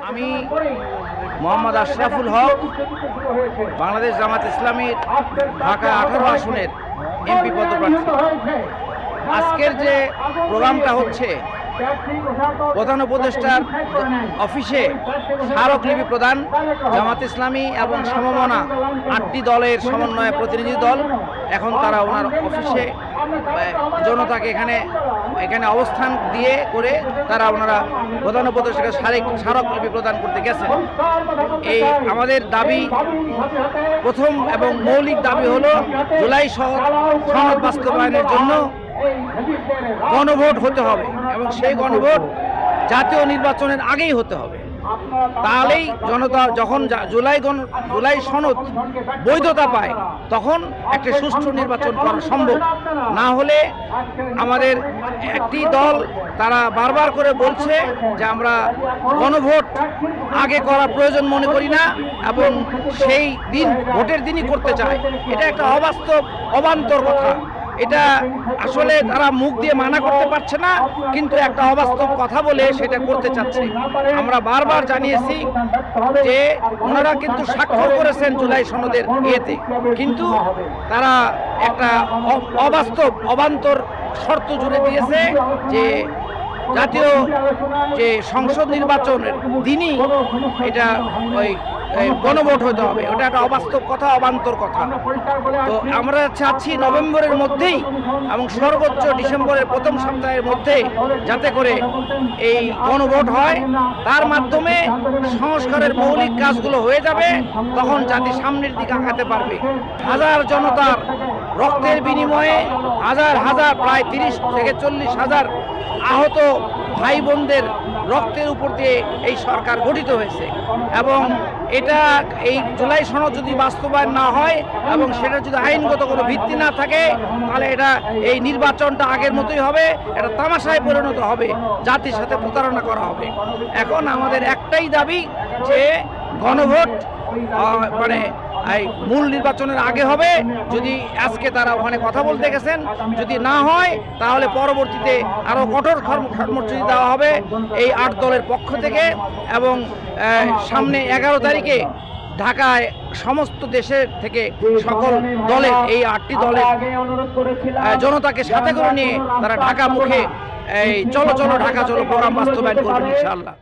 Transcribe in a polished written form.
আমি মোহাম্মদ আশরাফুল হক, বাংলাদেশ জামাত ইসলামীর ঢাকা 18 আসনের এমপি পদপ্রার্থী। আজকের যে প্রোগ্রামটা হচ্ছে, প্রধান উপদেষ্টার অফিসে স্মারকলিপি প্রদান, জামাত ইসলামী এবং সমমনা 8টি দলের সমন্বয়ে প্রতিনিধি দল এখন তারা ওনার অফিসে জনতাকে এখানে অবস্থান দিয়ে করে তারা ওনারা প্রধান উপদেষ্টাকে স্মারকলিপি প্রদান করতে গেছেন। এই আমাদের দাবি, প্রথম এবং মৌলিক দাবি হলো জুলাই সনদ বাস্তবায়নের জন্য গণভোট হতে হবে এবং সেই গণভোট জাতীয় নির্বাচনের আগেই হতে হবে। তাহলেই জনতা যখন জুলাই সনদ বৈধতা পায় তখন একটা সুষ্ঠু নির্বাচন করা সম্ভব। না হলে আমাদের একটি দল তারা বারবার করে বলছে যে আমরা গণভোট আগে করা প্রয়োজন মনে করি না এবং সেই দিন ভোটের দিনই করতে চায়। এটা একটা অবাস্তব, অবান্তর কথা। এটা আসলে তারা মুখ দিয়ে মানা করতে পারছে না, কিন্তু একটা অবাস্তব কথা বলে সেটা করতে চাচ্ছে। আমরা বারবার জানিয়েছি যে ওনারা কিন্তু স্বাক্ষর করেছেন জুলাই সনদের ইয়েতে, কিন্তু তারা একটা অবাস্তব, অবান্তর শর্ত জুড়ে দিয়েছে যে জাতীয় যে সংসদ নির্বাচনের দিনই এটা ওই গণভোট হতে হবে। ওটা একটা অবাস্তব কথা, অবান্তর কথা। তো আমরা চাচ্ছি নভেম্বরের মধ্যেই এবং সর্বোচ্চ ডিসেম্বরের প্রথম সপ্তাহের মধ্যে যাতে করে এই গণভোট হয়, তার মাধ্যমে সংস্কারের মৌলিক কাজগুলো হয়ে যাবে। তখন জাতি সামনের দিকে আগাতে পারবে। হাজার জনতার রক্তের বিনিময়ে হাজার হাজার প্রায় 30 থেকে 40 হাজার আহত ভাই বোনদের রক্তের উপর দিয়ে এই সরকার গঠিত হয়েছে এবং এটা এই জুলাই সনদ যদি বাস্তবায়ন না হয় এবং সেটা যদি আইনগত কোনো ভিত্তি না থাকে, তাহলে এটা এই নির্বাচনটা আগের মতোই হবে, এটা তামাশায় পরিণত হবে, জাতির সাথে প্রতারণা করা হবে। এখন আমাদের একটাই দাবি যে গণভোট মানে এই মূল নির্বাচনের আগে হবে। যদি আজকে তারা ওখানে কথা বলতে গেছেন, যদি না হয় তাহলে পরবর্তীতে আরও কঠোর কর্মসূচি দেওয়া হবে এই 8 দলের পক্ষ থেকে এবং সামনে 11 তারিখে ঢাকায় সমস্ত দেশের থেকে সকল দলের এই 8টি দলের জনতাকে সাথে করে নিয়ে তারা ঢাকা মুখে এই চলো চলো ঢাকা চলো প্রোগ্রাম বাস্তবায়ন করবেন ইনশাআল্লাহ।